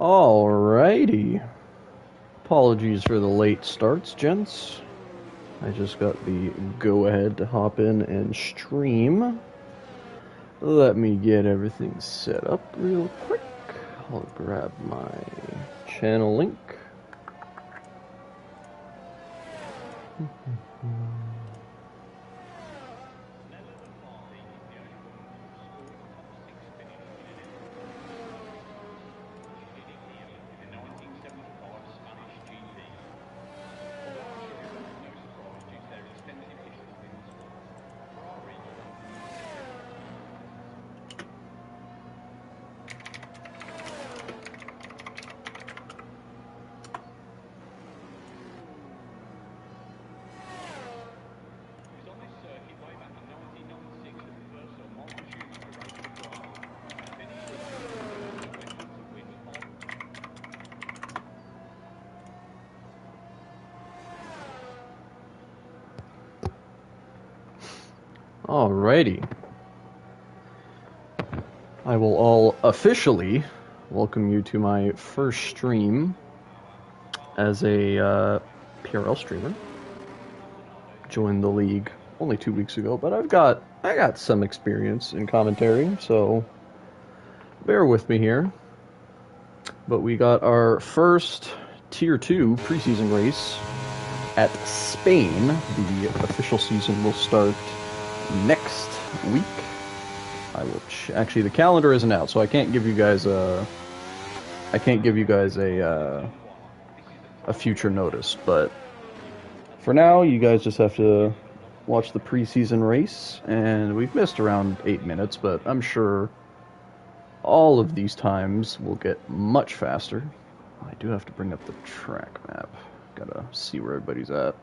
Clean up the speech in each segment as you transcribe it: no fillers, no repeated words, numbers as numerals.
Alrighty. Apologies for the late starts, gents. I just got the go-ahead to hop in and stream. Let me get everything set up real quick. I'll grab my channel link. Alrighty. I will all officially welcome you to my first stream as a PRL streamer. Joined the league only 2 weeks ago, but I got some experience in commentary, so bear with me here. But we got our first Tier 2 preseason race at Spain. The official season will start next week. I will actually, the calendar isn't out, so I can't give you guys a future notice, but for now you guys just have to watch the preseason race, and we've missed around 8 minutes, but I'm sure all of these times will get much faster. I do have to bring up the track map. Gotta see where everybody's at.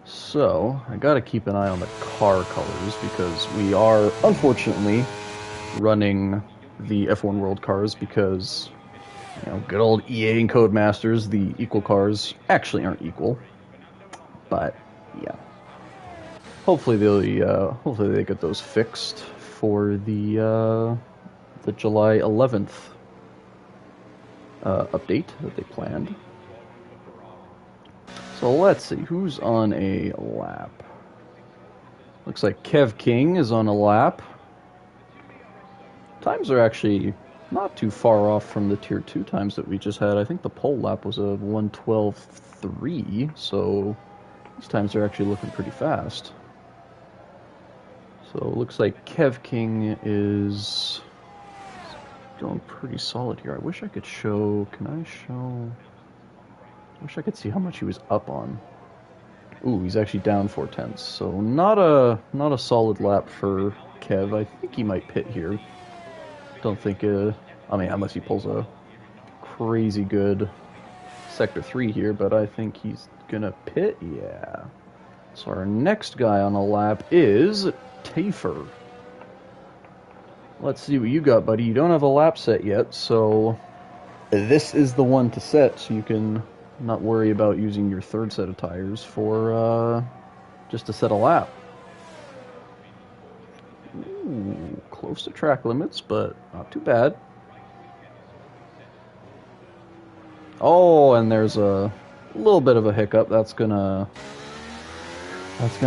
So, I gotta keep an eye on the car colors because we are, unfortunately, running the F1 World cars because, you know, good old EA and Codemasters, the equal cars actually aren't equal. But, yeah. Hopefully they get those fixed for the July 11th update that they planned. So let's see, who's on a lap? Looks like Kev King is on a lap. Times are actually not too far off from the Tier 2 times that we just had. I think the pole lap was a 1:12.3, so these times are actually looking pretty fast. So it looks like Kev King is going pretty solid here. I wish I could show... I wish I could see how much he was up on. Ooh, he's actually down 4/10, so not a solid lap for Kev. I think he might pit here. Don't think I mean, unless he pulls a crazy good Sector 3 here, but I think he's gonna pit, yeah. So our next guy on a lap is Tafer. Let's see what you got, buddy. You don't have a lap set yet, so this is the one to set, so you can not worry about using your third set of tires for just to set a lap. Ooh, close to track limits, but not too bad. Oh, and there's a little bit of a hiccup. That's gonna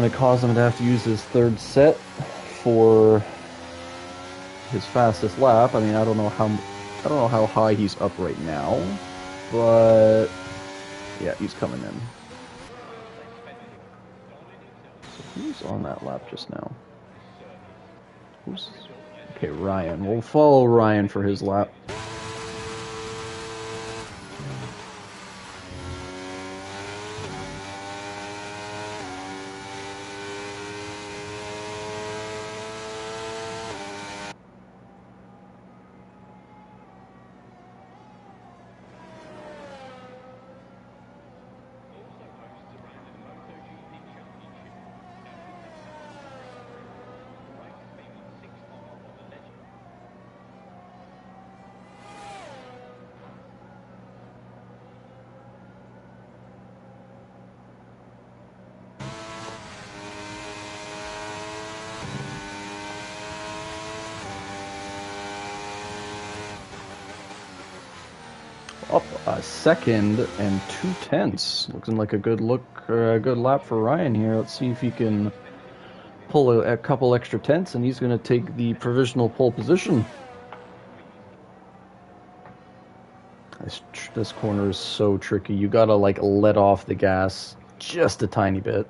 cause him to have to use his third set for his fastest lap. I mean, I don't know how high he's up right now, but yeah, he's coming in. So who's on that lap just now? Okay, Ryan. We'll follow Ryan for his lap. Second and 2/10. Looking like a good lap for Ryan here. Let's see if he can pull a couple extra tenths, and he's going to take the provisional pole position. This corner is so tricky. You gotta like let off the gas just a tiny bit.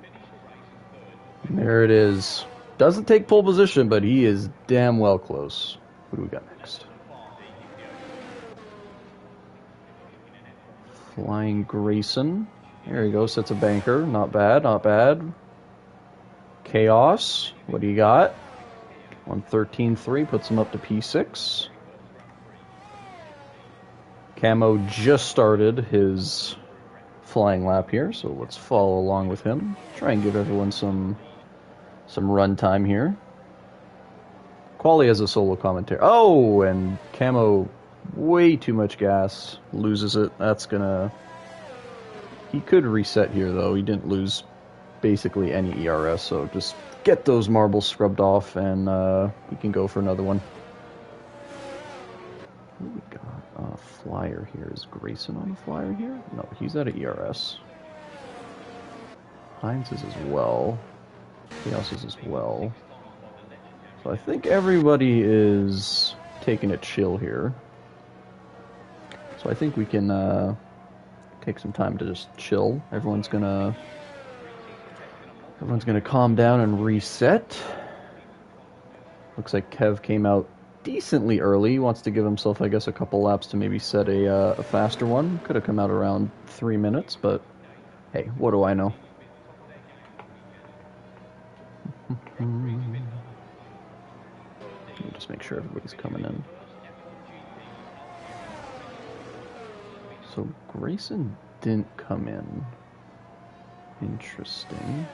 And there it is. Doesn't take pole position, but he is damn well close. What do we got next? Flying Grayson. There he goes. Sets a banker. Not bad. Not bad. Chaos. What do you got? 113.3 puts him up to P6. Camo just started his flying lap here, so let's follow along with him. Try and give everyone some run time here. Quali has a solo commentary. Oh, and Camo, way too much gas, loses it. That's gonna... He could reset here, though. He didn't lose basically any ERS, so just get those marbles scrubbed off, and he can go for another one. Who we got? Flyer here. Is Grayson on the flyer here? No, he's at an ERS. Hines is as well. Chaos is as well. So I think everybody is taking a chill here. So I think we can take some time to just chill. Everyone's gonna calm down and reset. Looks like Kev came out decently early. He wants to give himself, I guess, a couple laps to maybe set a faster one. Could have come out around 3 minutes, but hey, what do I know? Let me just make sure everybody's coming in. So Grayson didn't come in. Interesting.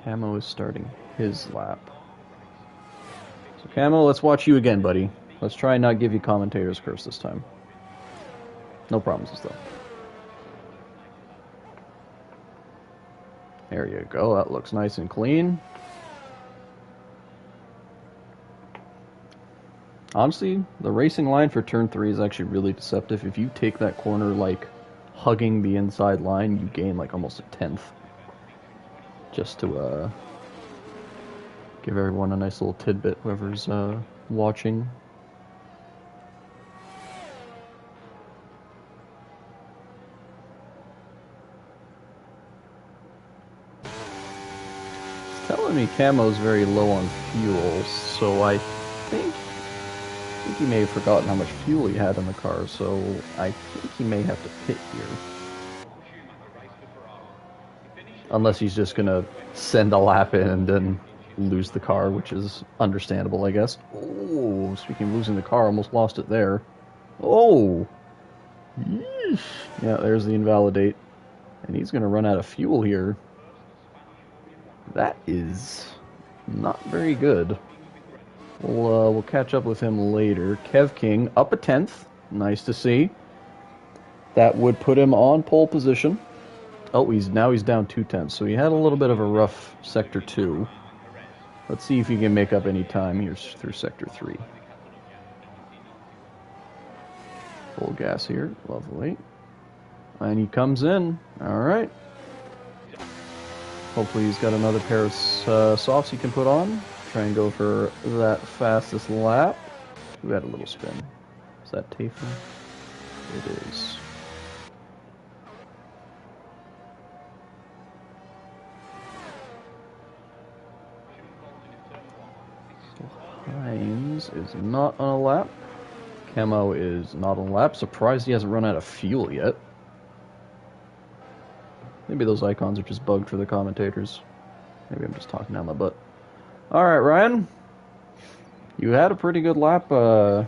Camo is starting his lap. So Camo, let's watch you again, buddy. Let's try and not give you commentator's curse this time. No promises, though. There you go. That looks nice and clean. Honestly, the racing line for turn 3 is actually really deceptive. If you take that corner, like, hugging the inside line, you gain, like, almost a tenth. Just to, give everyone a nice little tidbit, whoever's watching. It's telling me Camo's very low on fuel, so I think he may have forgotten how much fuel he had in the car, so I think he may have to pit here. Unless he's just gonna send a lap in and then lose the car, which is understandable, I guess. Oh, speaking of losing the car, almost lost it there. Oh! Yeesh. Yeah, there's the invalidate. And he's going to run out of fuel here. That is not very good. We'll catch up with him later. Kev King, up a 10th. Nice to see. That would put him on pole position. Oh, he's down 2/10, so he had a little bit of a rough Sector 2. Let's see if he can make up any time here through Sector 3. Full gas here. Lovely. And he comes in. Alright. Hopefully he's got another pair of softs he can put on. Try and go for that fastest lap. We had a little spin. Is that Tafer? It is. Hines is not on a lap. Camo is not on a lap. Surprised he hasn't run out of fuel yet. Maybe those icons are just bugged for the commentators. Maybe I'm just talking down my butt. Alright, Ryan. You had a pretty good lap for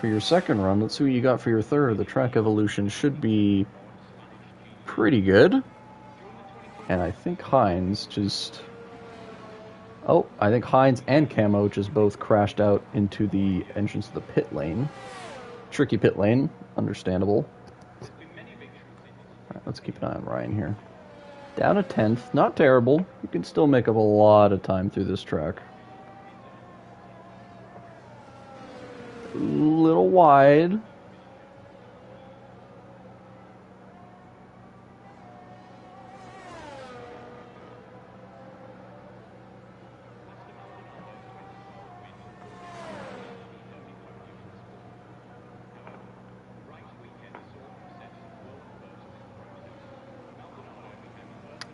your second run. Let's see what you got for your third. The track evolution should be pretty good. And I think Hines just... Oh, I think Hines and Camo just both crashed out into the entrance of the pit lane. Tricky pit lane, understandable. Alright, let's keep an eye on Ryan here. Down a 10th, not terrible. You can still make up a lot of time through this track. Little wide.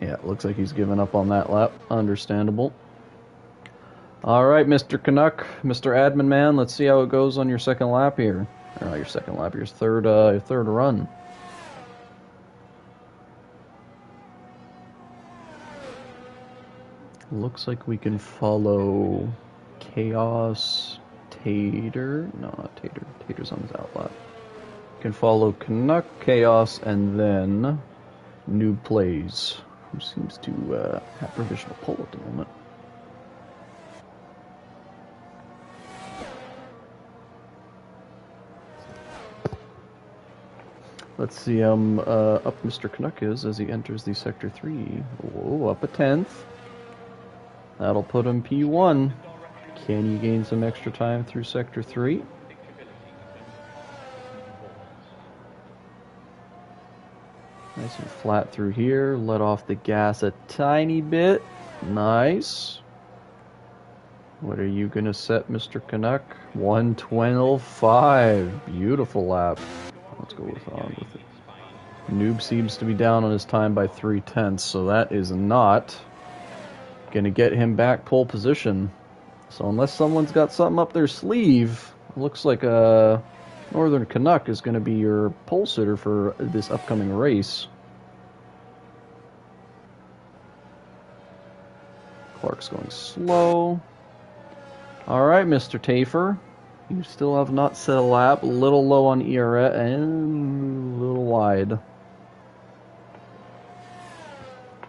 Yeah, it looks like he's given up on that lap. Understandable. All right, Mr. Canuck, Mr. Admin Man, let's see how it goes on your second lap here. Or not your second lap, your third run. Looks like we can follow Chaos, Tater. No, not Tater. Tater's on his out lap. We can follow Canuck, Chaos, and then Noob Plays, who seems to have provisional pole at the moment. Let's see how up Mr. Canuck is as he enters the Sector 3. Whoa, up a 10th. That'll put him P1. Can you gain some extra time through Sector 3? Nice and flat through here. Let off the gas a tiny bit. Nice. What are you going to set, Mr. Canuck? 112.5. Beautiful lap. Let's go on with it. Noob seems to be down on his time by 3/10, so that is not going to get him back pole position. So unless someone's got something up their sleeve, it looks like Northern Canuck is going to be your pole sitter for this upcoming race. Clark's going slow. All right, Mr. Tafer. You still have not set a lap. A little low on ERA and a little wide.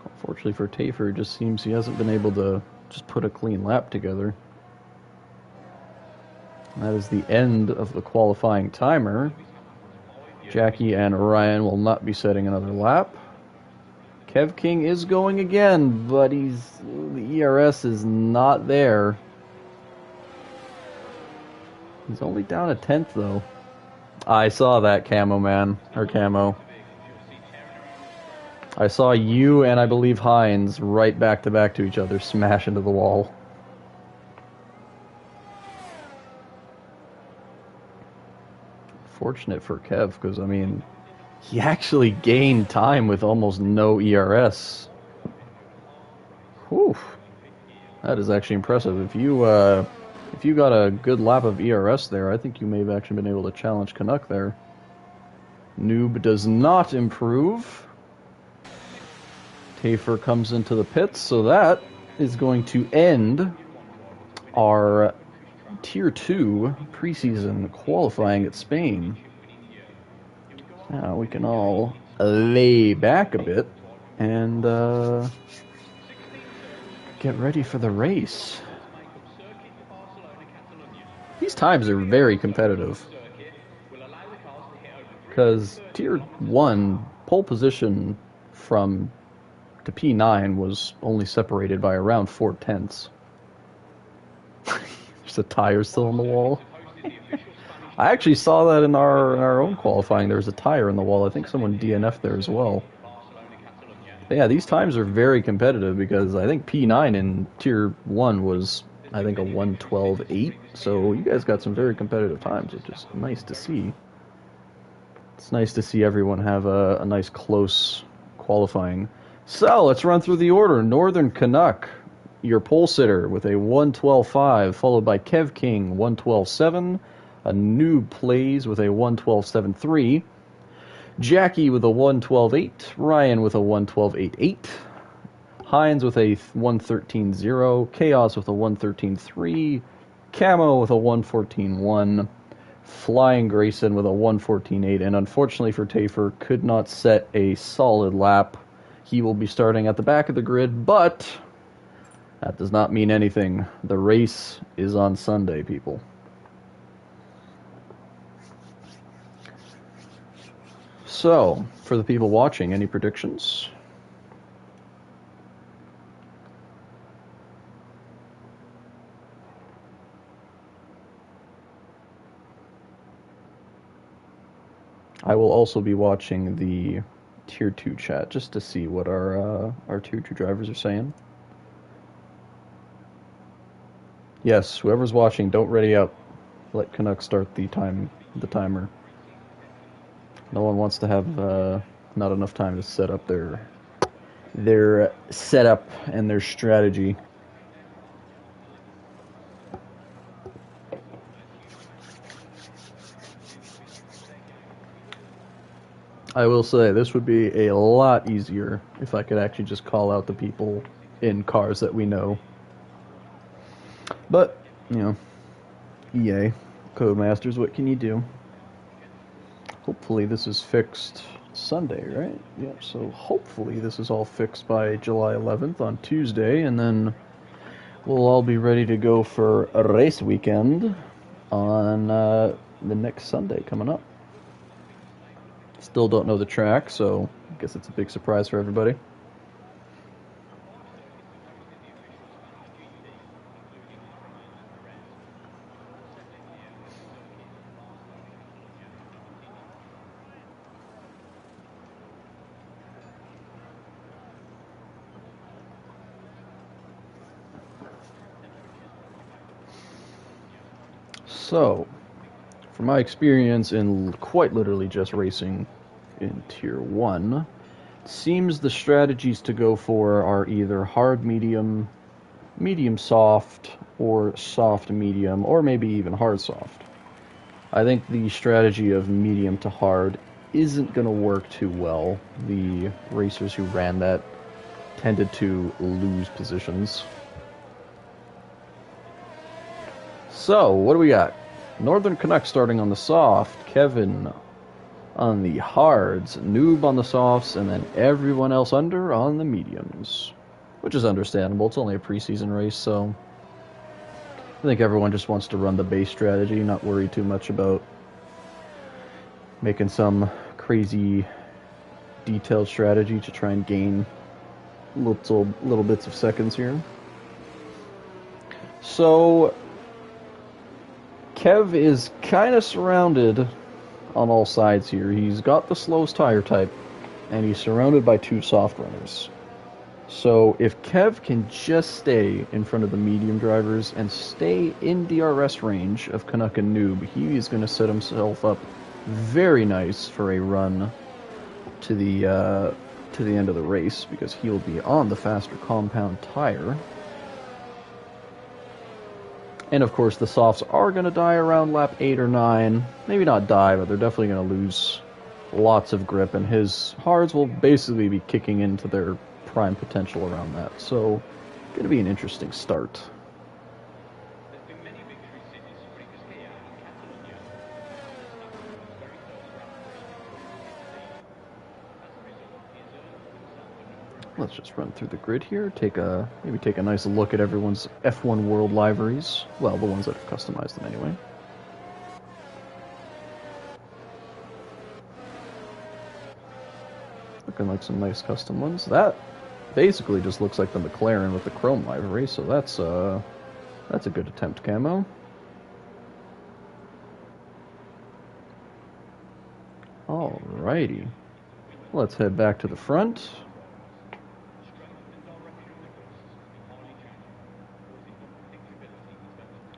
Unfortunately for Tafer, it just seems he hasn't been able to just put a clean lap together. That is the end of the qualifying timer. Jackie and Ryan will not be setting another lap. Kev King is going again, but the ERS is not there. He's only down a 10th, though. I saw that, Camo Man. Or Camo. I saw you and I believe Hines right back to each other smash into the wall. Fortunate for Kev, because, I mean, he actually gained time with almost no ERS. Whew. That is actually impressive. If you got a good lap of ERS there, I think you may have actually been able to challenge Canuck there. Noob does not improve. Tafer comes into the pits, so that is going to end our Tier 2 preseason qualifying at Spain. Now we can all lay back a bit and get ready for the race. These times are very competitive because Tier 1 pole position from to P9 was only separated by around 4/10. There's a tire still on the wall. I actually saw that in our own qualifying. There was a tire in the wall. I think someone DNF'd there as well. But yeah, these times are very competitive because I think P9 in Tier 1 was, I think, a 112.8. So you guys got some very competitive times, which is nice to see. It's nice to see everyone have a nice close qualifying. So let's run through the order. Northern Canuck, your pole sitter with a 112.5, followed by Kev King, 112.7. A Noob Plays with a 112.73. Jackie with a 112.8. Ryan with a 112.88. Hines with a 113.0. Chaos with a 113.3. Camo with a 114.1. Flying Grayson with a 114.8. And unfortunately for Tafer, could not set a solid lap. He will be starting at the back of the grid, but that does not mean anything. The race is on Sunday, people. So, for the people watching, any predictions? I will also be watching the Tier 2 chat just to see what our Tier 2 drivers are saying. Yes, whoever's watching, don't ready up. Let Canuck start the timer. No one wants to have not enough time to set up their setup and their strategy. I will say, this would be a lot easier if I could actually just call out the people in cars that we know. But, you know, EA, Codemasters, what can you do? Hopefully this is fixed Sunday, right? Yep, so hopefully this is all fixed by July 11th on Tuesday, and then we'll all be ready to go for a race weekend on the next Sunday coming up. Still don't know the track, so I guess it's a big surprise for everybody. So, from my experience in quite literally just racing in Tier 1, it seems the strategies to go for are either hard medium, medium soft, or soft medium, or maybe even hard soft. I think the strategy of medium to hard isn't going to work too well. The racers who ran that tended to lose positions. So, what do we got? Northern Canuck starting on the soft, Kevin on the hards, Noob on the softs, and then everyone else under on the mediums. Which is understandable, it's only a preseason race, so I think everyone just wants to run the base strategy, not worry too much about making some crazy detailed strategy to try and gain little bits of seconds here. So Kev is kind of surrounded on all sides here. He's got the slowest tire type, and he's surrounded by two soft runners. So if Kev can just stay in front of the medium drivers and stay in DRS range of Canuck and Noob, he is going to set himself up very nice for a run to the end of the race, because he'll be on the faster compound tire. And of course the softs are going to die around lap 8 or 9. Maybe not die, but they're definitely going to lose lots of grip, and his hards will basically be kicking into their prime potential around that. So, going to be an interesting start. Let's just run through the grid here, maybe take a nice look at everyone's F1 World liveries. Well, the ones that have customized them anyway. Looking like some nice custom ones. That basically just looks like the McLaren with the chrome livery, so that's a good attempt camo. Alrighty. Let's head back to the front.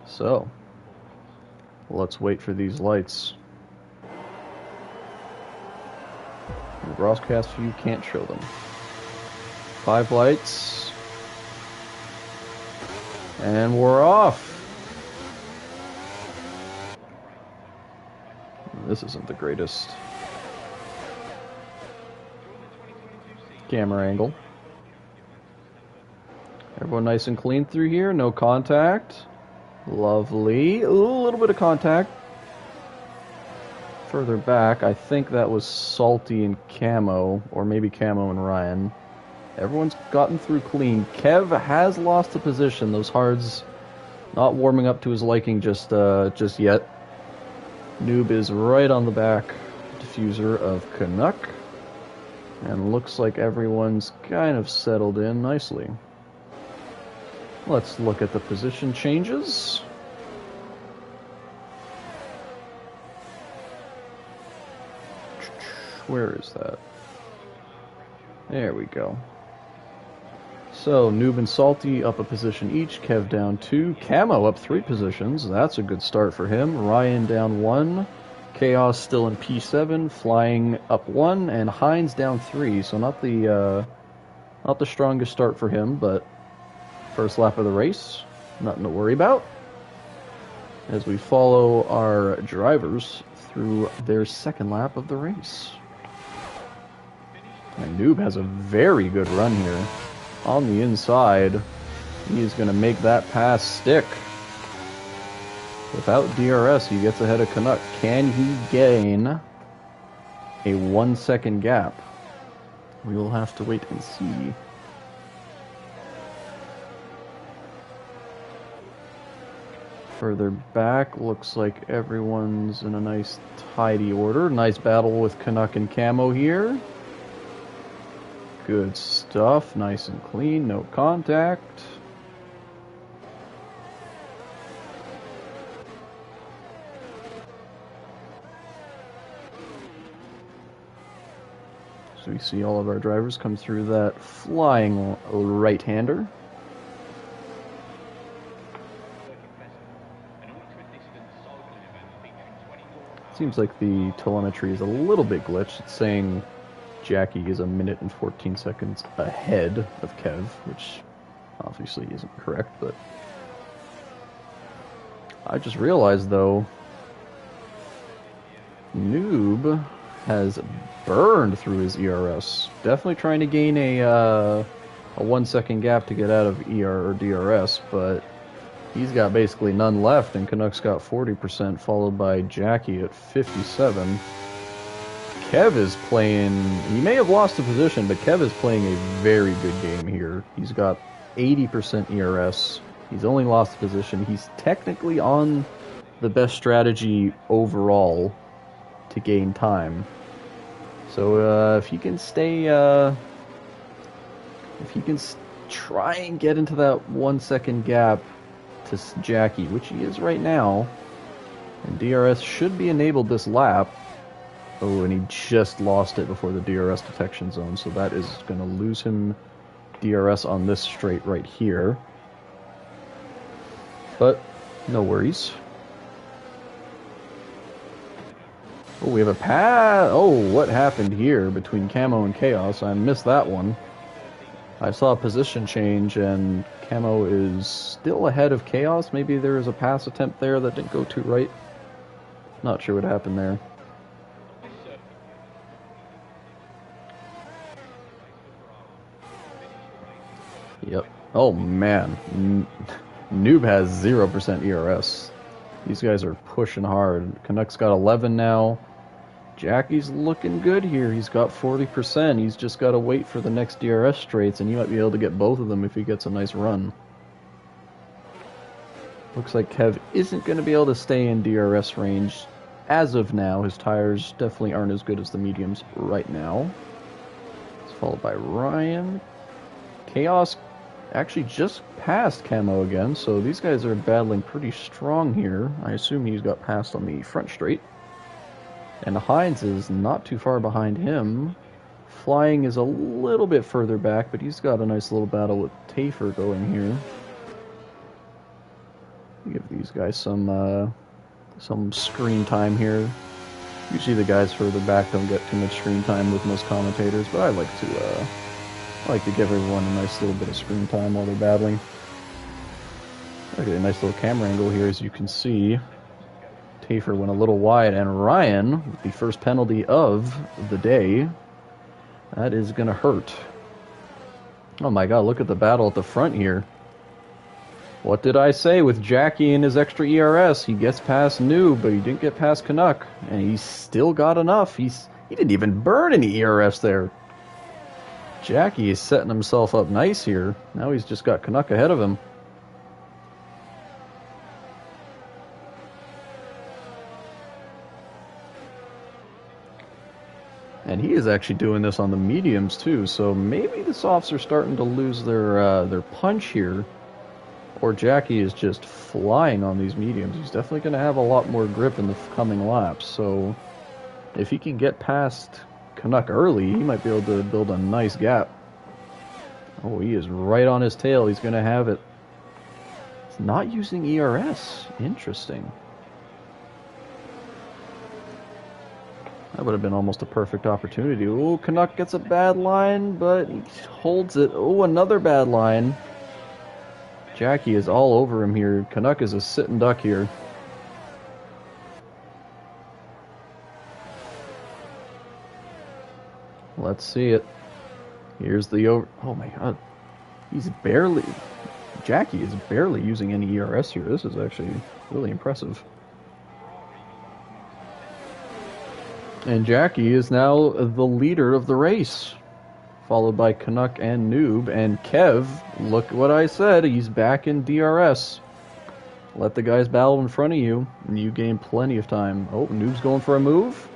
So, let's wait for these lights. The broadcast view can't show them. 5 lights. And we're off. This isn't the greatest camera angle. Everyone nice and clean through here, no contact. Lovely. A little bit of contact. Further back, I think that was Salty and Camo, or maybe Camo and Ryan. Everyone's gotten through clean. Kev has lost a position. Those hards not warming up to his liking just yet. Noob is right on the back diffuser of Canuck. And looks like everyone's kind of settled in nicely. Let's look at the position changes. Where is that? There we go. So, Noob and Salty up a position each. Kev down 2. Camo up 3 positions. That's a good start for him. Ryan down 1. Chaos still in P7. Flying up 1. And Hines down 3. So not the strongest start for him, but first lap of the race. Nothing to worry about. As we follow our drivers through their second lap of the race. And Noob has a very good run here. On the inside, he's going to make that pass stick. Without DRS, he gets ahead of Canuck. Can he gain a 1 second gap? We will have to wait and see. Further back, looks like everyone's in a nice tidy order. Nice battle with Canuck and Camo here. Good stuff, nice and clean, no contact. So we see all of our drivers come through that flying right-hander. Seems like the telemetry is a little bit glitched. It's saying Jackie is 1 minute and 14 seconds ahead of Kev, which obviously isn't correct, but I just realized, though, Noob has burned through his ERS. Definitely trying to gain a 1 second gap to get out of ER or DRS, but he's got basically none left, and Canucks got 40%, followed by Jackie at 57%. Kev is playing, he may have lost a position, but Kev is playing a very good game here. He's got 80% ERS. He's only lost a position. He's technically on the best strategy overall to gain time. So if he can stay, if he can try and get into that 1 second gap to Jackie, which he is right now, and DRS should be enabled this lap. Oh, and he just lost it before the DRS detection zone, so that is going to lose him DRS on this straight right here. But no worries. Oh, we have a pass. Oh, what happened here between Camo and Chaos? I missed that one. I saw a position change, and Camo is still ahead of Chaos. Maybe there was a pass attempt there that didn't go too right. Not sure what happened there. Yep. Oh, man. Noob has 0% ERS. These guys are pushing hard. Canucks got 11 now. Jackie's looking good here. He's got 40%. He's just got to wait for the next DRS straights, and he might be able to get both of them if he gets a nice run. Looks like Kev isn't going to be able to stay in DRS range as of now. His tires definitely aren't as good as the mediums right now. It's followed by Ryan. Chaos actually just passed Camo again, so these guys are battling pretty strong here. I assume he's got passed on the front straight. And Hines is not too far behind him. Flying is a little bit further back, but he's got a nice little battle with Tafer going here. Give these guys some screen time here. Usually the guys further back don't get too much screen time with most commentators, but I like to give everyone a nice little bit of screen time while they're battling. Look at a nice little camera angle here, as you can see. Tafer went a little wide, and Ryan, with the first penalty of the day, that is going to hurt. Oh my god, look at the battle at the front here. What did I say with Jackie and his extra ERS? He gets past Noob, but he didn't get past Canuck, and he's still got enough. He didn't even burn any ERS there. Jackie is setting himself up nice here. Now he's just got Canuck ahead of him. And he is actually doing this on the mediums too, so maybe the softs are starting to lose their punch here. Or Jackie is just flying on these mediums. He's definitely going to have a lot more grip in the coming laps, so if he can get past Canuck early, he might be able to build a nice gap. Oh, he is right on his tail. He's going to have it. It's not using ERS. Interesting. That would have been almost a perfect opportunity. Oh, Canuck gets a bad line, but he holds it. Oh, another bad line. Jackie is all over him here. Canuck is a sitting duck here. Let's see it. Here's the over. Oh my god. He's barely. Jackie is barely using any ERS here. This is actually really impressive. And Jackie is now the leader of the race, followed by Canuck and Noob. And Kev, look what I said, he's back in DRS. Let the guys battle in front of you, and you gain plenty of time. Oh, Noob's going for a move.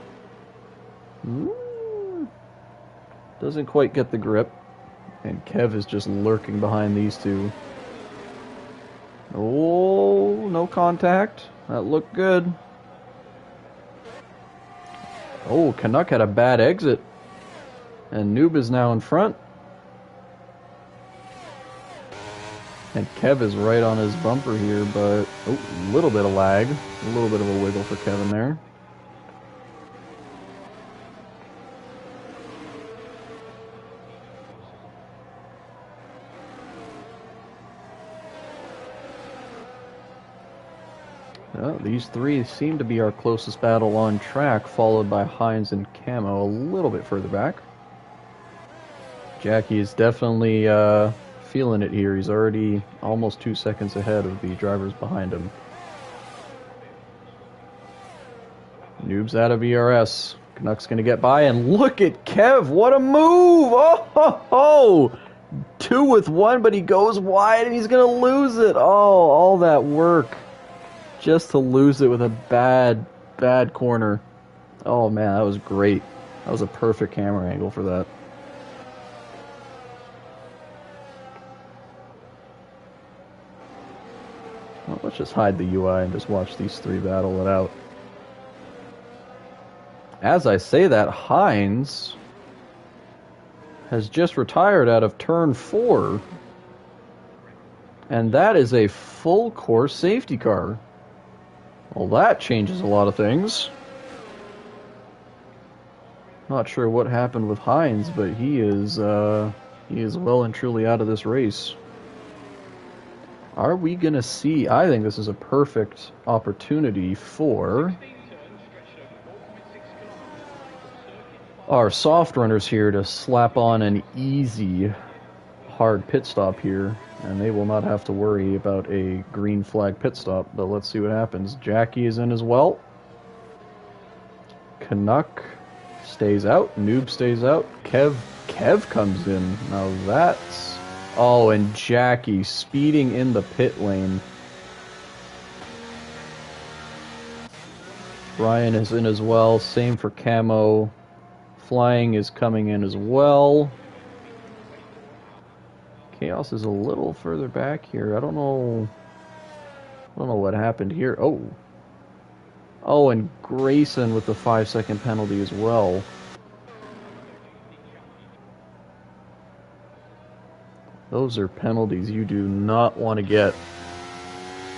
Doesn't quite get the grip. And Kev is just lurking behind these two. Oh, no contact. That looked good. Oh, Canuck had a bad exit. And Noob is now in front. And Kev is right on his bumper here, but oh, a little bit of lag. A little bit of a wiggle for Kevin there. These three seem to be our closest battle on track, followed by Hines and Camo a little bit further back. Jackie is definitely feeling it here. He's already almost 2 seconds ahead of the drivers behind him. Noob's out of ERS. Canuck's going to get by, and look at Kev. What a move! Oh, ho, ho. 2 with 1, but he goes wide, and he's going to lose it. Oh, all that work just to lose it with a bad corner. Oh man, that was great. That was a perfect camera angle for that. Well, let's just hide the UI and just watch these three battle it out. As I say that, Hines has just retired out of turn 4. And that is a full course safety car. Well, that changes a lot of things. Not sure what happened with Hines, but he is well and truly out of this race. Are we gonna see? I think this is a perfect opportunity for our soft runners here to slap on an easy, hard pit stop here. And they will not have to worry about a green flag pit stop, but let's see what happens. Jackie is in as well. Canuck stays out. Noob stays out. Kev comes in. Now that's... Oh, and Jackie speeding in the pit lane. Ryan is in as well. Same for Camo. Flying is coming in as well. Chaos is a little further back here. I don't know what happened here. Oh, and Grayson with the 5-second penalty as well. Those are penalties you do not want to get.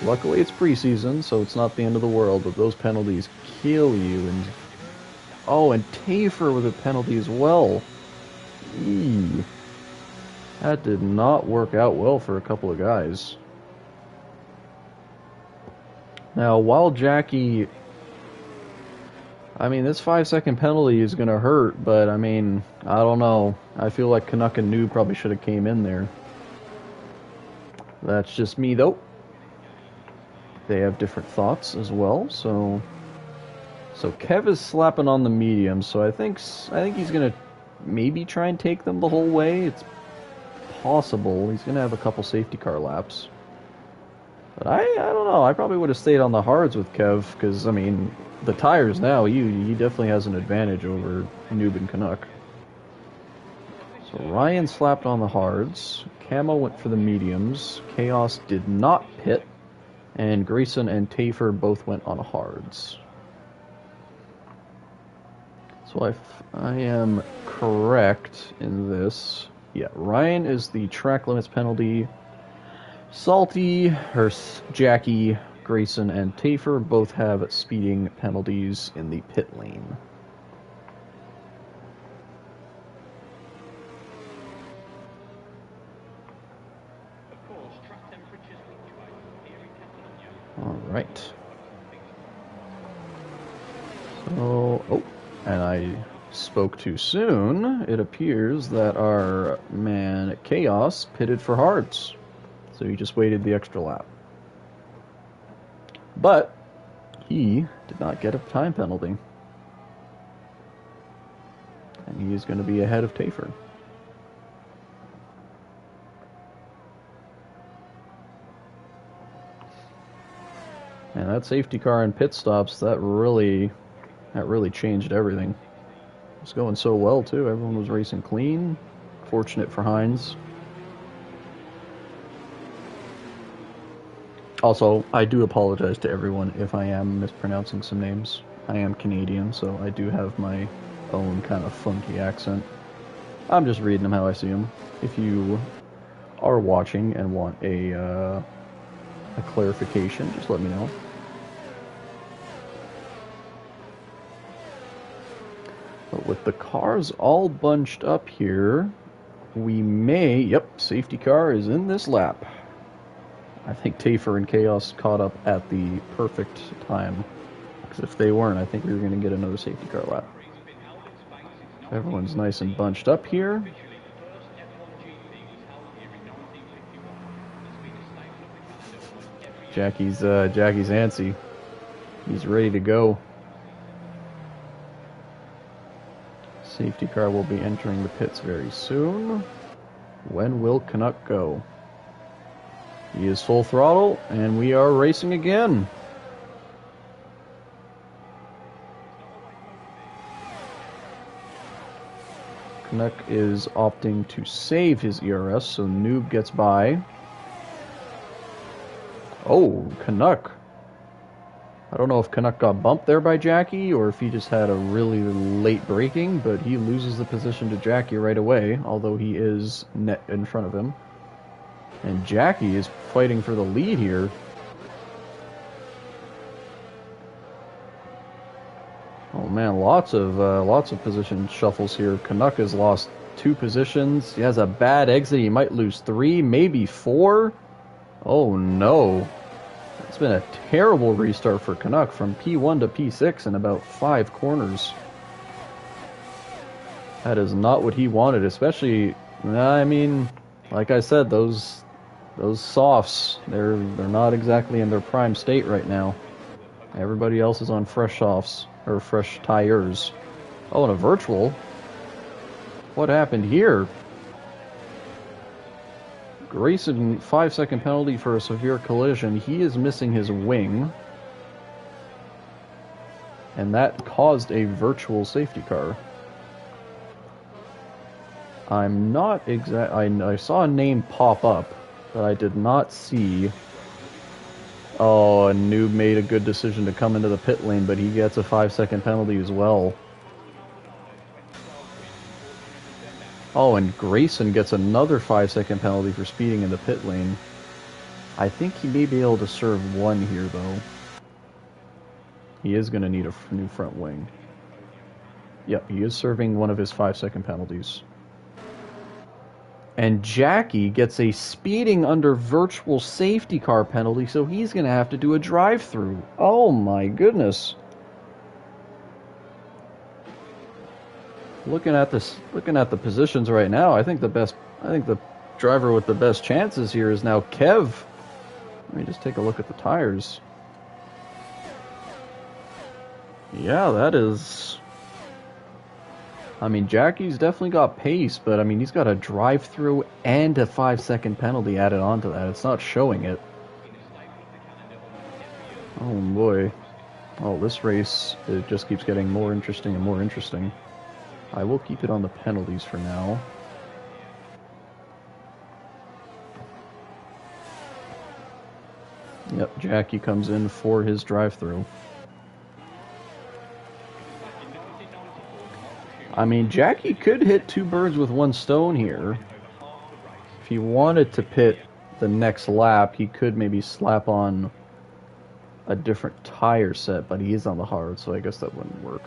Luckily it's preseason, so it's not the end of the world, but those penalties kill you. And oh, and Tafer with a penalty as well. Eee. That did not work out well for a couple of guys. Now, while Jackie... I mean, this 5-second penalty is going to hurt, but I mean, I don't know. I feel like Canuck and Noob probably should have came in there. That's just me, though. They have different thoughts as well, so Kev is slapping on the medium, so I think he's going to maybe try and take them the whole way. It's possible. He's going to have a couple safety car laps. But I don't know. I probably would have stayed on the hards with Kev, because, I mean, the tires now, he definitely has an advantage over Noob and Canuck. So Ryan slapped on the hards. Camo went for the mediums. Chaos did not pit. And Grayson and Tafer both went on hards. So I am correct in this. Yeah, Ryan is the track limits penalty. Salty, Jackie, Grayson, and Tafer both have speeding penalties in the pit lane. All right. So, oh, and I spoke too soon. It appears that our man Chaos pitted for hards. So he just waited the extra lap. But he did not get a time penalty. And he is going to be ahead of Tafer. And that safety car and pit stops, that really changed everything. It was going so well too. Everyone was racing clean. Fortunate for Hines. Also, I do apologize to everyone if I am mispronouncing some names. I am Canadian, so I do have my own kind of funky accent. I'm just reading them how I see them. If you are watching and want a clarification, just let me know. But with the cars all bunched up here, we may... Yep, safety car is in this lap. I think Tafer and Chaos caught up at the perfect time. Because if they weren't, I think we were going to get another safety car lap. Everyone's nice and bunched up here. Jackie's antsy. He's ready to go. Safety car will be entering the pits very soon. When will Canuck go? He is full throttle, and we are racing again. Canuck is opting to save his ERS, so Noob gets by. Oh, Canuck. I don't know if Canuck got bumped there by Jackie, or if he just had a really late braking, but he loses the position to Jackie right away, although he is net in front of him. And Jackie is fighting for the lead here. Oh man, lots of position shuffles here. Canuck has lost 2 positions. He has a bad exit. He might lose 3, maybe 4. Oh no. It's been a terrible restart for Canuck from P1 to P6 in about 5 corners. That is not what he wanted, especially, I mean, like I said, those softs, they're not exactly in their prime state right now. Everybody else is on fresh softs, or fresh tires. Oh, and a virtual? What happened here? Grayson, 5-second penalty for a severe collision. He is missing his wing. And that caused a virtual safety car. I'm not exact. I saw a name pop up, but I did not see. Oh, and Noob made a good decision to come into the pit lane, but he gets a 5-second penalty as well. Oh, and Grayson gets another 5-second penalty for speeding in the pit lane. I think he may be able to serve 1 here, though. He is going to need a new front wing. Yep, he is serving one of his 5-second penalties. And Jackie gets a speeding under virtual safety car penalty, so he's going to have to do a drive-through. Oh my goodness. Looking at the positions right now, I think the driver with the best chances here is now Kev. Let me just take a look at the tires. Yeah, that is... I mean, Jackie's definitely got pace, but I mean, he's got a drive-through and a 5-second penalty added onto that. It's not showing it. Oh boy. Oh, this race, it just keeps getting more interesting and more interesting. I will keep it on the penalties for now. Yep, Jackie comes in for his drive-through. I mean, Jackie could hit two birds with one stone here. If he wanted to pit the next lap, he could maybe slap on a different tire set, but he is on the hard, so I guess that wouldn't work.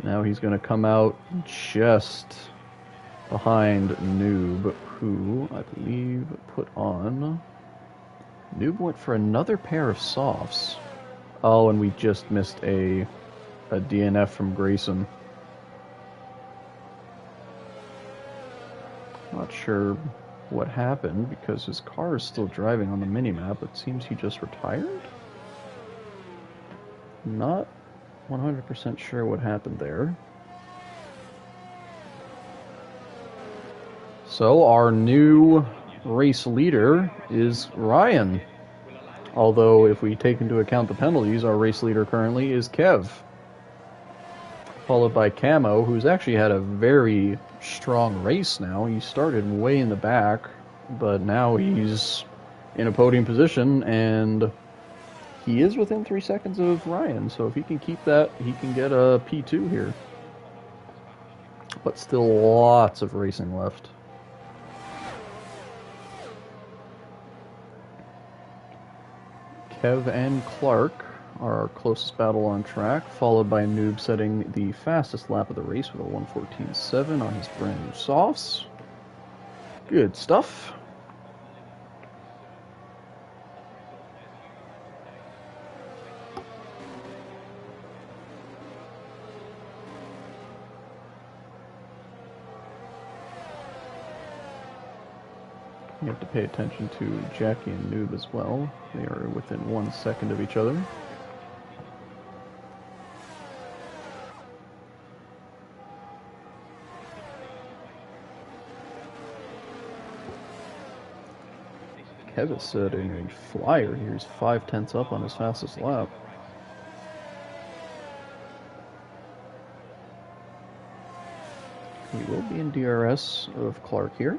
Now he's going to come out just behind Noob, who I believe put on... Noob went for another pair of softs. Oh, and we just missed a DNF from Grayson. Not sure what happened because his car is still driving on the minimap. It seems he just retired? Not 100% sure what happened there. So our new race leader is Ryan. Although if we take into account the penalties, our race leader currently is Kev. Followed by Camo, who's actually had a very strong race now. He started way in the back, but now he's in a podium position, and he is within 3 seconds of Ryan. So if he can keep that, he can get a P2 here. But still lots of racing left. Kev and Clark are our closest battle on track, followed by Noob setting the fastest lap of the race with a 1:14.7 on his brand new softs. Good stuff. You have to pay attention to Jackie and Noob as well. They are within 1 second of each other. Kev is setting a flyer here. He's 5/10 up on his fastest lap. He will be in DRS of Clark here.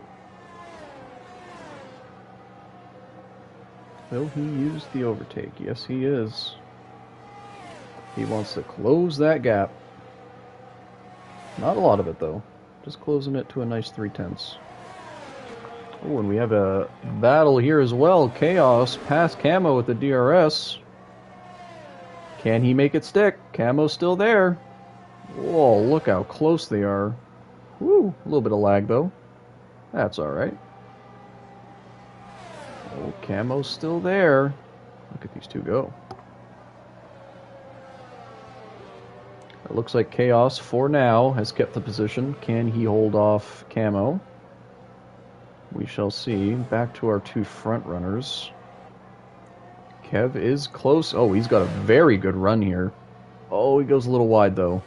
Will he use the overtake? Yes, he is. He wants to close that gap. Not a lot of it, though. Just closing it to a nice 3/10. Oh, and we have a battle here as well. Chaos past Camo with the DRS. Can he make it stick? Camo's still there. Whoa, look how close they are. Woo, a little bit of lag, though. That's alright. Oh, Camo's still there. Look at these two go. It looks like Chaos, for now, has kept the position. Can he hold off Camo? We shall see. Back to our two front runners. Kev is close. Oh, he's got a very good run here. Oh, he goes a little wide, though.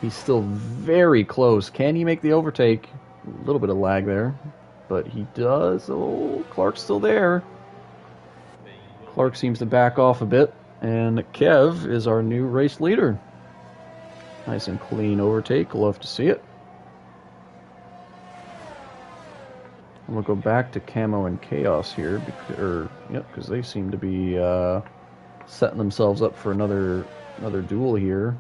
He's still very close. Can he make the overtake? A little bit of lag there. But he does. Oh, Clark's still there. Clark seems to back off a bit. And Kev is our new race leader. Nice and clean overtake. Love to see it. I'm going to go back to Camo and Chaos here. Because they seem to be setting themselves up for another duel here.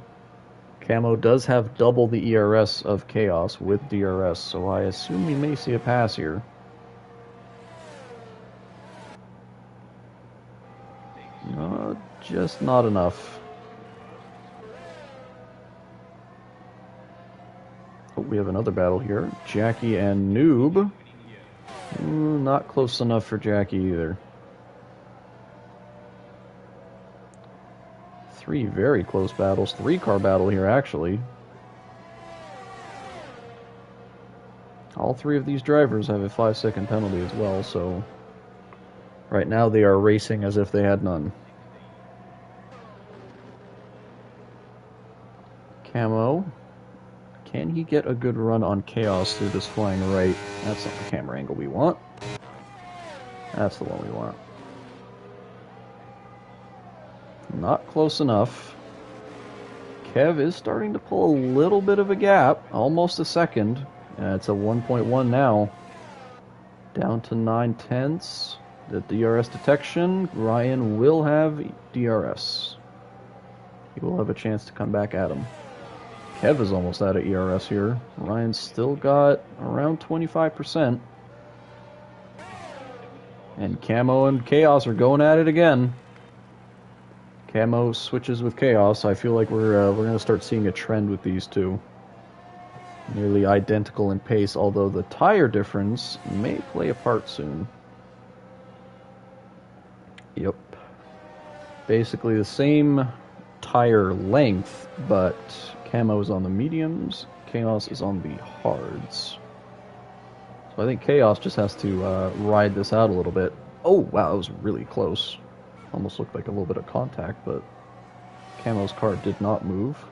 Camo does have double the ERS of Chaos with DRS, so I assume we may see a pass here. Just not enough. Oh, we have another battle here. Jackie and Noob. Not close enough for Jackie either. Three very close battles. 3-car battle here, actually. All three of these drivers have a 5-second penalty as well, so right now they are racing as if they had none. Camo. Can he get a good run on Chaos through this flying right? That's not the camera angle we want. That's the one we want. Not close enough. Kev is starting to pull a little bit of a gap. Almost a second. It's a 1.1 now. Down to 9/10. The DRS detection. Ryan will have DRS. he will have a chance to come back at him. Kev is almost out of ERS here. Ryan's still got around 25%. And Camo and Chaos are going at it again. Camo switches with Chaos. I feel like we're going to start seeing a trend with these two. Nearly identical in pace, although the tire difference may play a part soon. Yep. Basically the same tire length, but Camo is on the mediums, Chaos is on the hards. So I think Chaos just has to ride this out a little bit. Oh, wow, that was really close. Almost looked like a little bit of contact, but Camo's car did not move.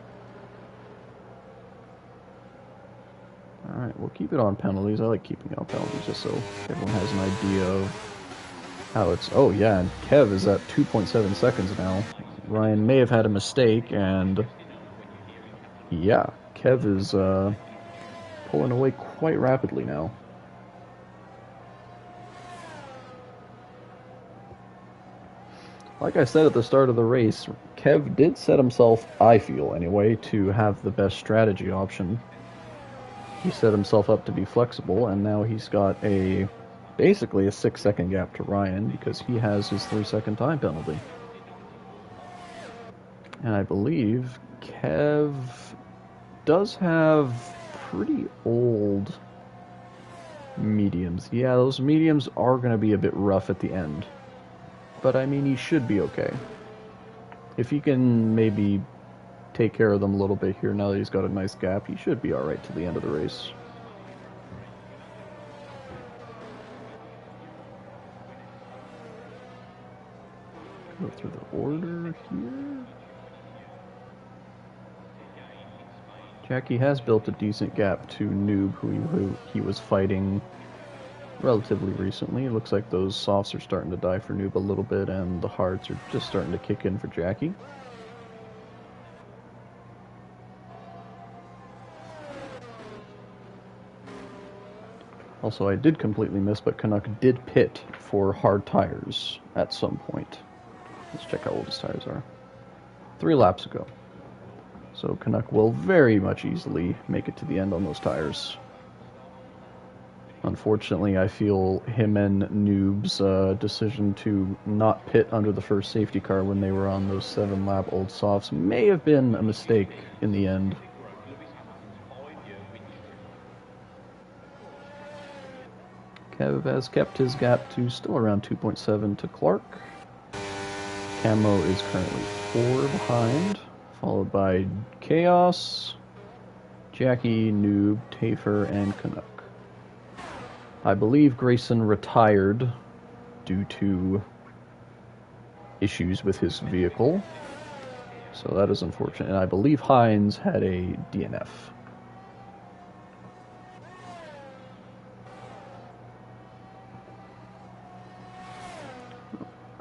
Alright, we'll keep it on penalties. I like keeping it on penalties just so everyone has an idea of how it's... Oh, yeah, and Kev is at 2.7 seconds now. Ryan may have had a mistake, and... Yeah, Kev is pulling away quite rapidly now. Like I said at the start of the race, Kev did set himself, I feel anyway, to have the best strategy option. He set himself up to be flexible, and now he's got basically a 6-second gap to Ryan because he has his 3-second time penalty. And I believe Kev does have pretty old mediums. Yeah, those mediums are going to be a bit rough at the end. But I mean, he should be okay. If he can maybe take care of them a little bit here now that he's got a nice gap, he should be alright to the end of the race. Go through the order here. Jackie has built a decent gap to Noob, who he was fighting relatively recently. It looks like those softs are starting to die for Noob a little bit, and the hards are just starting to kick in for Jackie. Also, I did completely miss, but Canuck did pit for hard tires at some point. Let's check how old his tires are. 3 laps ago. So Canuck will very much easily make it to the end on those tires. Unfortunately, I feel him and Noob's decision to not pit under the first safety car when they were on those 7-lap old softs may have been a mistake in the end. Kev has kept his gap to still around 2.7 to Clark. Camo is currently 4 behind, followed by Chaos, Jackie, Noob, Tafer, and Canuck. I believe Grayson retired due to issues with his vehicle, so that is unfortunate. And I believe Hines had a DNF.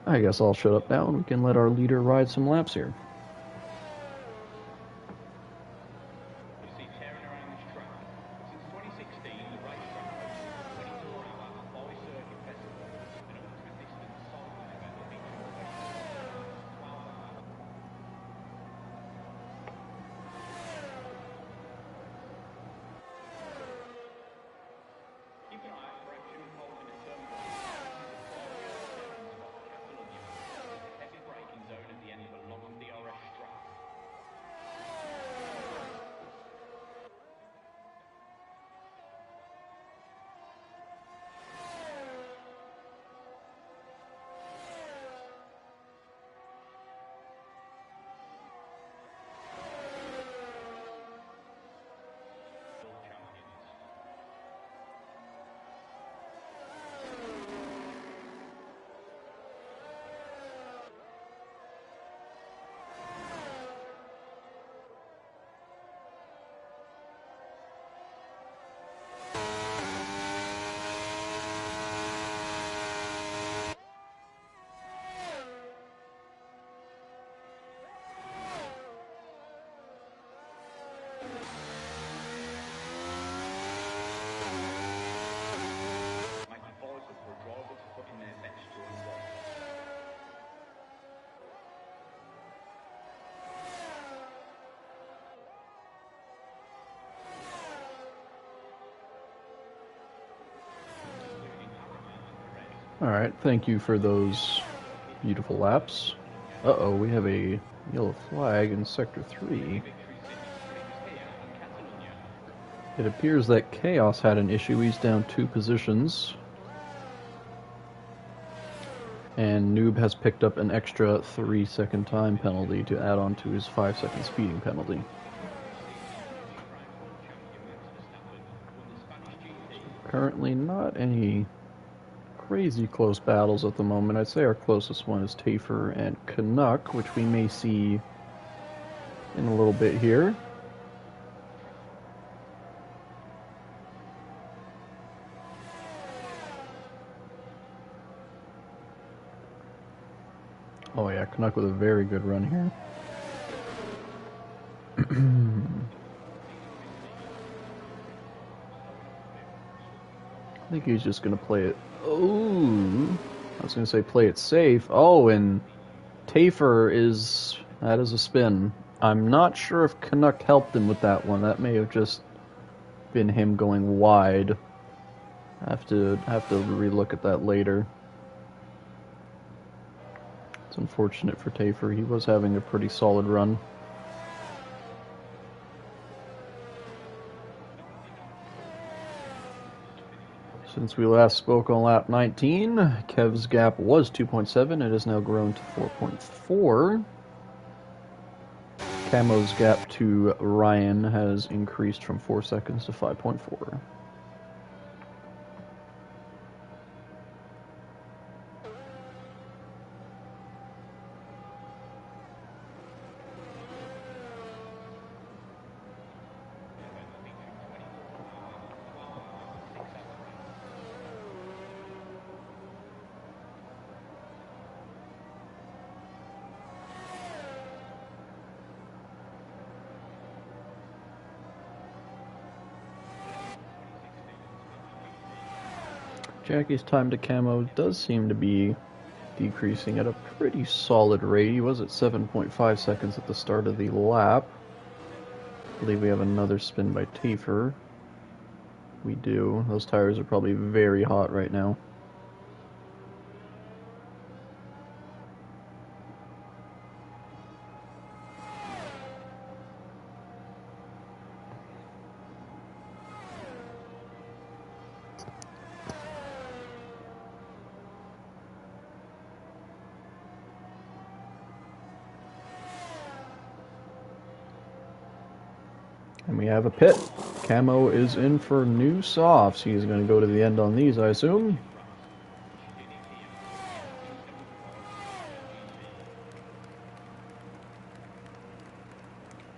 I guess I'll shut up now and we can let our leader ride some laps here. Alright, thank you for those beautiful laps. Uh-oh, we have a yellow flag in Sector 3. It appears that Chaos had an issue. He's down 2 positions. And Noob has picked up an extra 3-second time penalty to add on to his 5-second speeding penalty. Currently not any crazy close battles at the moment. I'd say our closest one is Tafer and Canuck, which we may see in a little bit here. Oh yeah, Canuck with a very good run here. I think he's just going to play it. Oh, I was going to say play it safe. Oh, and Tafer is... that is a spin. I'm not sure if Canuck helped him with that one. That may have just been him going wide. I have to relook at that later. It's unfortunate for Tafer. He was having a pretty solid run. Since we last spoke on lap 19, Kev's gap was 2.7. It has now grown to 4.4. Camo's gap to Ryan has increased from 4 seconds to 5.4. Jackie's time to Camo does seem to be decreasing at a pretty solid rate. He was at 7.5 seconds at the start of the lap. I believe we have another spin by Tafer. We do. Those tires are probably very hot right now. And we have a pit. Camo is in for new softs. He's going to go to the end on these, I assume.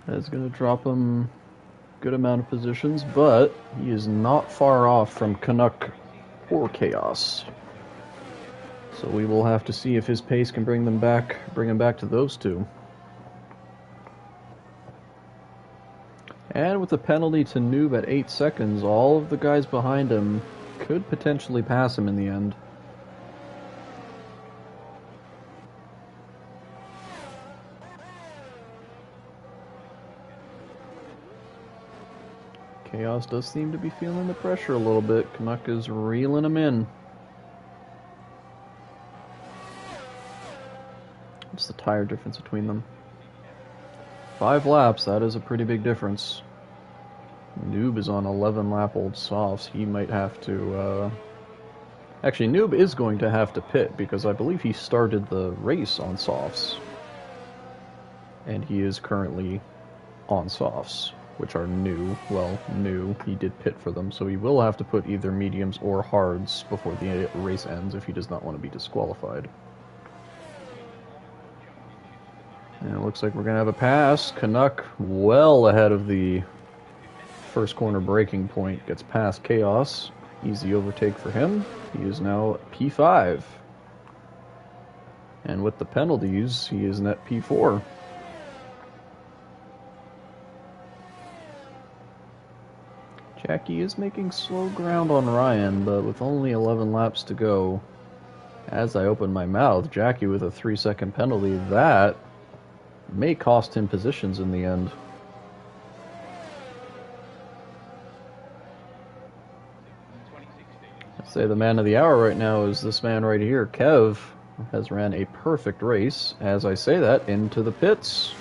That's going to drop him a good amount of positions, but he is not far off from Canuck or Chaos. So we will have to see if his pace can bring him back to those two. And with a penalty to Noob at 8 seconds, all of the guys behind him could potentially pass him in the end. Chaos does seem to be feeling the pressure a little bit. Canuck is reeling him in. What's the tire difference between them? 5 laps, that is a pretty big difference. Noob is on 11 lap old softs. He might have to, actually, Noob is going to have to pit because I believe he started the race on softs. And he is currently on softs, which are new. Well, new. He did pit for them, so he will have to put either mediums or hards before the race ends if he does not want to be disqualified. And it looks like we're going to have a pass. Canuck well ahead of the first corner braking point. Gets past Chaos. Easy overtake for him. He is now P5. And with the penalties, he is net P4. Jackie is making slow ground on Ryan, but with only 11 laps to go, as I open my mouth, Jackie with a 3-second penalty, that may cost him positions in the end. Say the man of the hour right now is this man right here. Kev has ran a perfect race. As I say that, into the pits.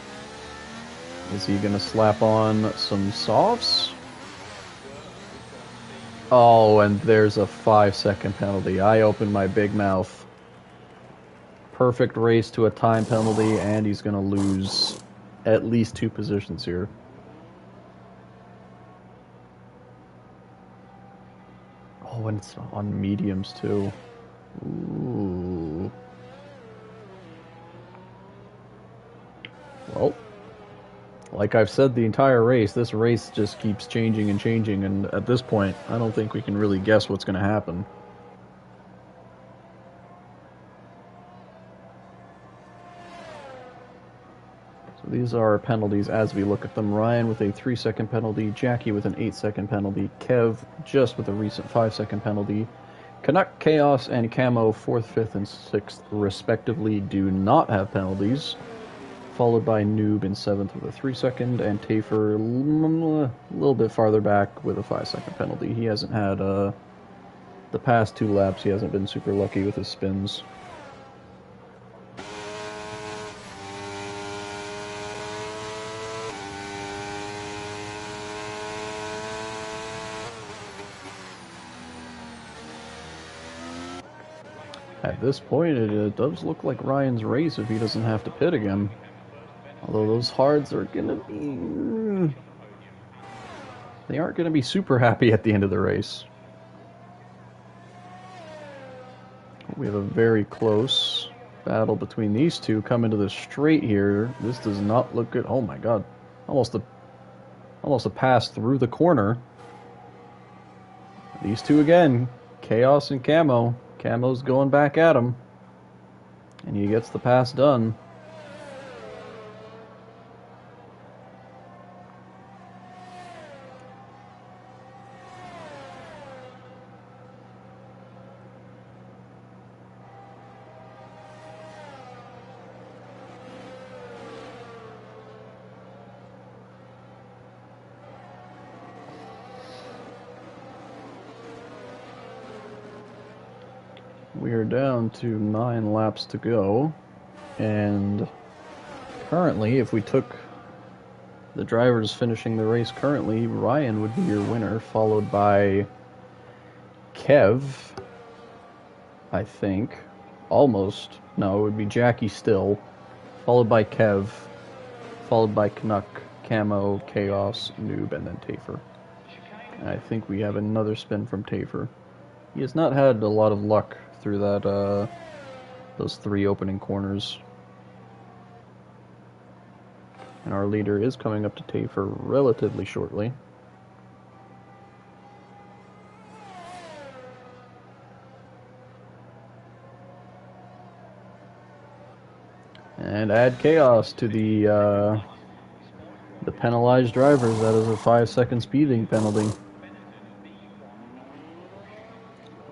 Is he going to slap on some softs? Oh, and there's a 5-second penalty. I opened my big mouth. Perfect race to a time penalty, and he's going to lose at least 2 positions here. Oh, and it's on mediums, too. Ooh. Well, like I've said the entire race, this race just keeps changing and changing, and at this point, I don't think we can really guess what's going to happen. So these are penalties as we look at them. Ryan with a 3-second penalty, Jackie with an 8-second penalty, Kev just with a recent 5-second penalty. Canuck, Chaos, and Camo, 4th, 5th, and 6th, respectively, do not have penalties. Followed by Noob in 7th with a 3-second, and Tafer a little bit farther back with a 5-second penalty. He hasn't had, the past 2 laps, he hasn't been super lucky with his spins. At this point, it does look like Ryan's race if he doesn't have to pit again. Although those hards are going to be... They aren't going to be super happy at the end of the race. We have a very close battle between these two coming to the straight here. This does not look good. Oh my god. Almost a pass through the corner. These two again. Chaos and Camo. Camo's going back at him. And he gets the pass done. We are down to 9 laps to go, and currently, if we took the drivers finishing the race currently, Ryan would be your winner, followed by Kev, I think. Almost. No, it would be Jackie still, followed by Kev, followed by Canuck, Camo, Chaos, Noob, and then Tafer. And I think we have another spin from Tafer. He has not had a lot of luck through that, those 3 opening corners. And our leader is coming up to Tafer relatively shortly. And add Chaos to the penalized drivers. That is a 5-second speeding penalty.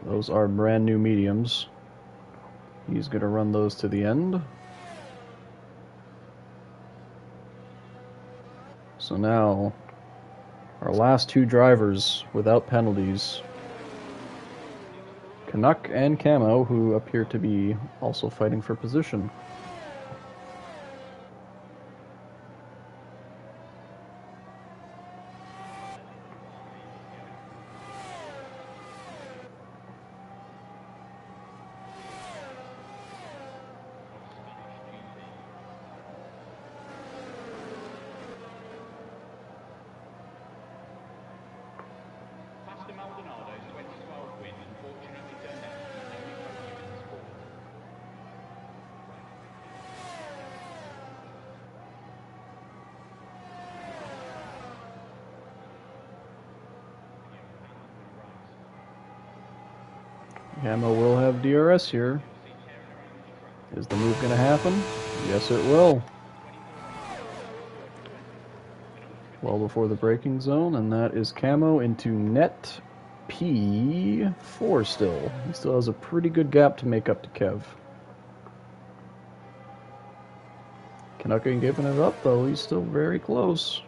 Those are brand new mediums. He's going to run those to the end. So now, our last 2 drivers without penalties. Canuck and Camo, who appear to be also fighting for position. Camo will have DRS here. Is the move going to happen? Yes, it will. Well before the braking zone, and that is Camo into net P4 still. He still has a pretty good gap to make up to Kev. Canuck ain't giving it up, though. He's still very close.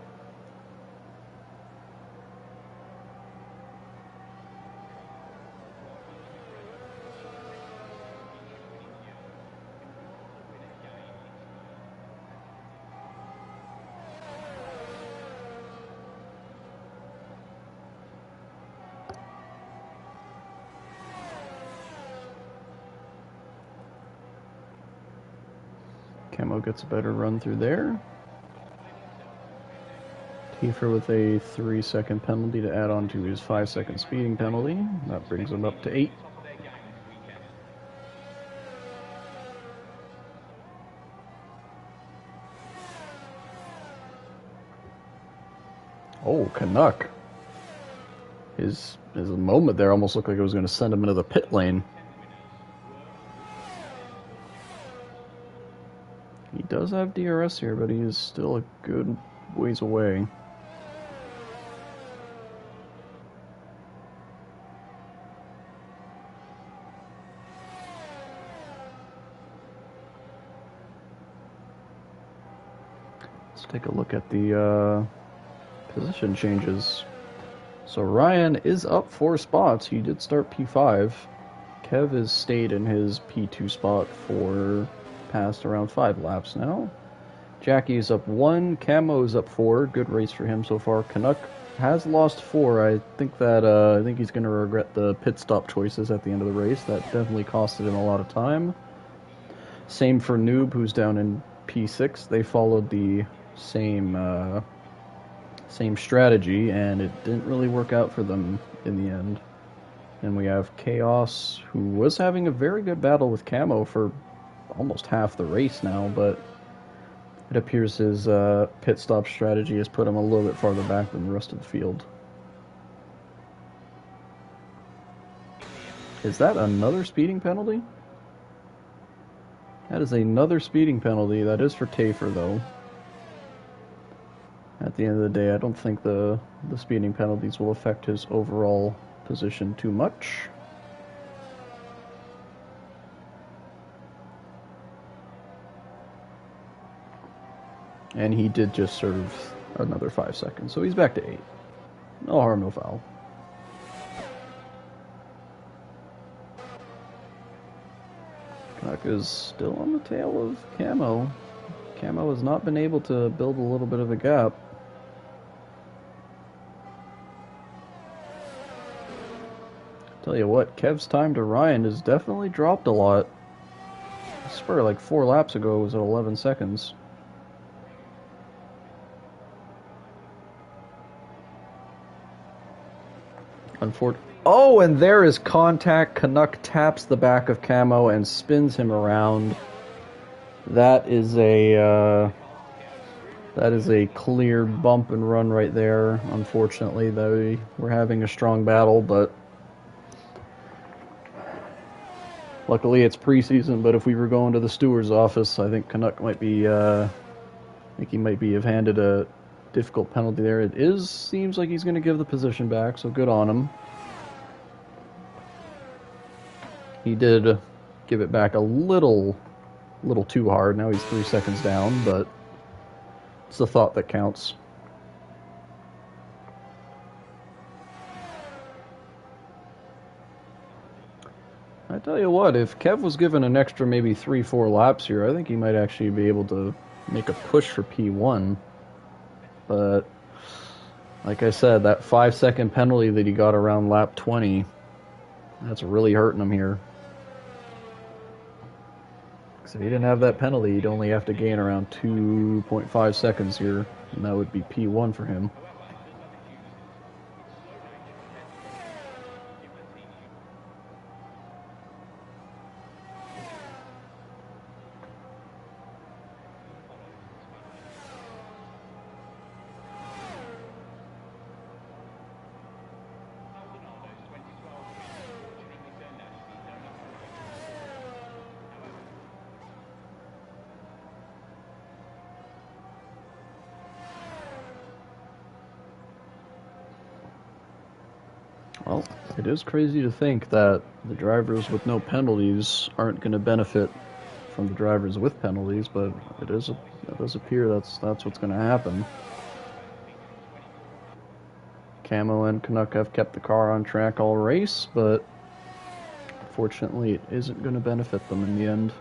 Camo gets a better run through there. Kiefer with a 3-second penalty to add on to his 5-second speeding penalty. That brings him up to 8. Oh, Canuck. His moment there almost looked like it was going to send him into the pit lane. He does have DRS here, but he is still a good ways away. Let's take a look at the position changes. So Ryan is up 4 spots. He did start P5. Kev has stayed in his P2 spot for past around 5 laps now. Jackie is up 1. Camo is up 4. Good race for him so far. Canuck has lost 4. I think he's going to regret the pit stop choices at the end of the race. That definitely costed him a lot of time. Same for Noob, who's down in P6. They followed the same strategy, and it didn't really work out for them in the end. And we have Chaos, who was having a very good battle with Camo for almost half the race now, but it appears his pit stop strategy has put him a little bit farther back than the rest of the field. Is that another speeding penalty? That is another speeding penalty. That is for Tafer, though. At the end of the day, I don't think the speeding penalties will affect his overall position too much. And he did just serve another 5 seconds, so he's back to 8. No harm, no foul. Canuck is still on the tail of Camo. Camo has not been able to build a little bit of a gap. Tell you what, Kev's time to Ryan has definitely dropped a lot. I swear, like 4 laps ago, it was at 11 seconds. Oh, and there is contact. Canuck taps the back of Camo and spins him around. That is a clear bump and run right there. Unfortunately, they were having a strong battle, but luckily it's preseason. But if we were going to the steward's office, I think Canuck might be have handed a difficult penalty there. Seems like he's going to give the position back, so good on him. He did give it back a little too hard. Now he's 3 seconds down, but it's the thought that counts. I tell you what, if Kev was given an extra maybe 3-4 laps here, I think he might actually be able to make a push for P1. But like I said, that 5-second penalty that he got around lap 20, that's really hurting him here. So if he didn't have that penalty, he'd only have to gain around 2.5 seconds here, and that would be P1 for him. Well, it is crazy to think that the drivers with no penalties aren't going to benefit from the drivers with penalties, but it does appear that's what's going to happen. Camo and Canuck have kept the car on track all race, but unfortunately it isn't going to benefit them in the end.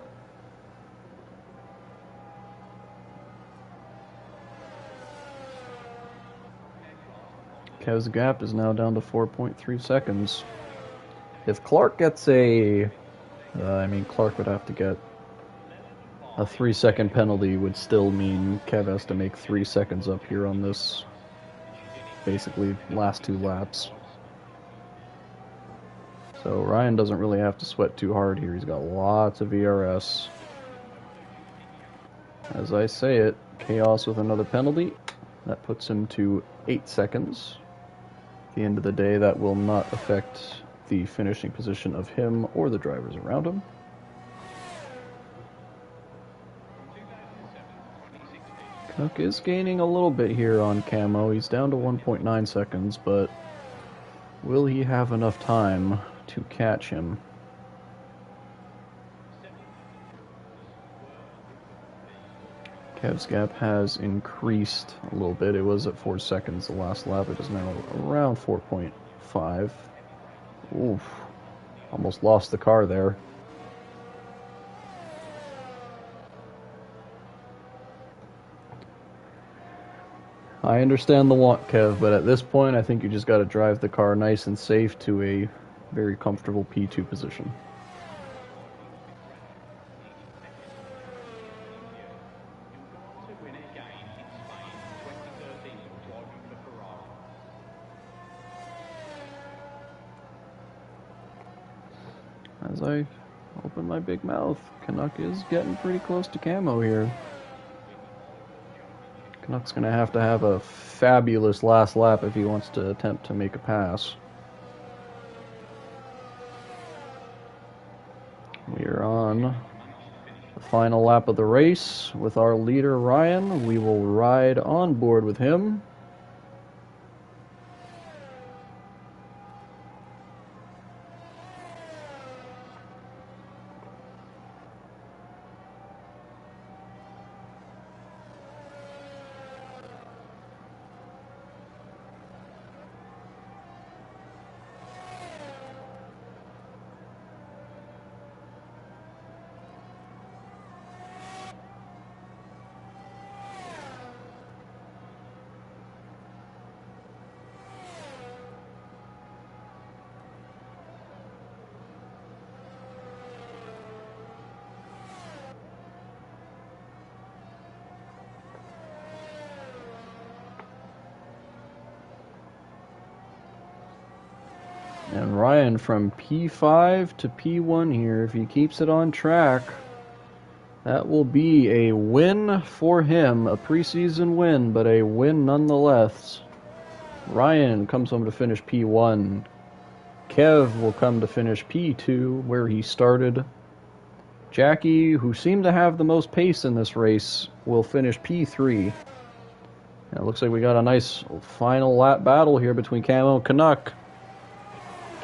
Kev's gap is now down to 4.3 seconds. If Clark gets Clark would have to get A 3-second penalty would still mean Kev has to make 3 seconds up here on this, basically, last 2 laps. So Ryan doesn't really have to sweat too hard here. He's got lots of ERS. As I say it, Chaos with another penalty. That puts him to 8 seconds. At the end of the day, that will not affect the finishing position of him or the drivers around him. Canuck is gaining a little bit here on Camo. He's down to 1.9 seconds, but will he have enough time to catch him? Kev's gap has increased a little bit. It was at 4 seconds the last lap. It is now around 4.5. Oof. Almost lost the car there. I understand the want, Kev, but at this point, I think you just got to drive the car nice and safe to a very comfortable P2 position. As I open my big mouth, Canuck is getting pretty close to Camo here. Canuck's going to have a fabulous last lap if he wants to attempt to make a pass. We are on the final lap of the race with our leader Ryan. We will ride on board with him. And Ryan from P5 to P1 here, if he keeps it on track, that will be a win for him. A preseason win, but a win nonetheless. Ryan comes home to finish P1. Kev will come to finish P2, where he started. Jackie, who seemed to have the most pace in this race, will finish P3. And it looks like we got a nice final lap battle here between Camo and Canuck.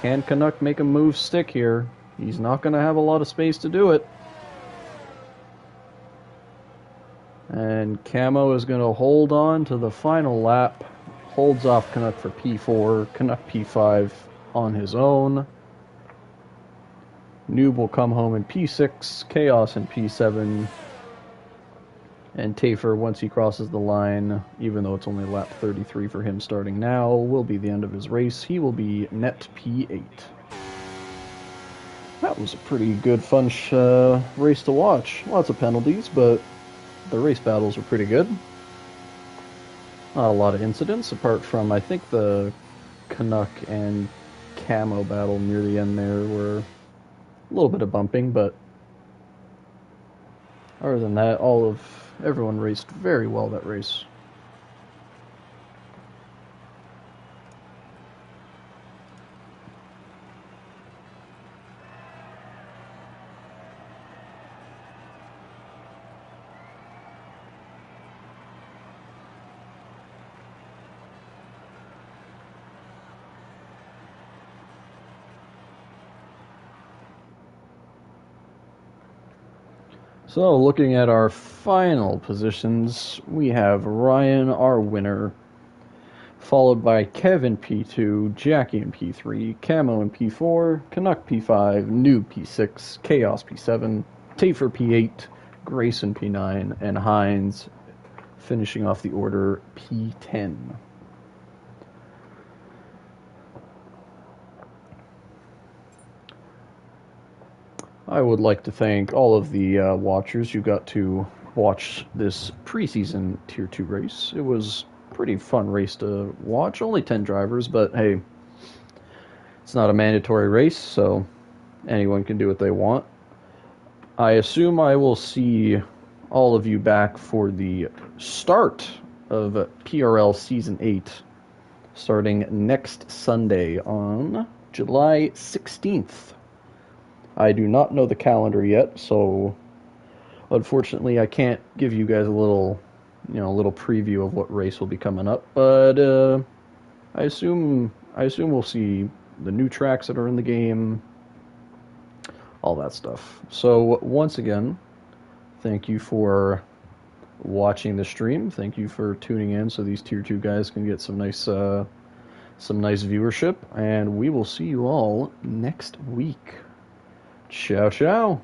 Can Canuck make a move stick here? He's not going to have a lot of space to do it. And Camo is going to hold on to the final lap. Holds off Canuck for P4. Canuck P5 on his own. Noob will come home in P6. Chaos in P7. And Tafer, once he crosses the line, even though it's only lap 33 for him starting now, will be the end of his race. He will be net P8. That was a pretty good, fun race to watch. Lots of penalties, but the race battles were pretty good. Not a lot of incidents, apart from, I think, the Canuck and Camo battle near the end there were a little bit of bumping, but other than that, everyone raced very well that race. So, looking at our final positions, we have Ryan, our winner, followed by Kevin P2, Jackie in P3, Camo in P4, Canuck P5, Noob P6, Chaos P7, Tafer P8, Grayson P9, and Hines finishing off the order P10. I would like to thank all of the watchers who got to watch this preseason Tier 2 race. It was a pretty fun race to watch. Only 10 drivers, but hey, it's not a mandatory race, so anyone can do what they want. I assume I will see all of you back for the start of PRL Season 8, starting next Sunday on July 16th. I do not know the calendar yet, so unfortunately I can't give you guys a little preview of what race will be coming up, but I assume we'll see the new tracks that are in the game, all that stuff. So once again, thank you for watching the stream. Thank you for tuning in so these Tier 2 guys can get some nice viewership, and we will see you all next week. Ciao, ciao.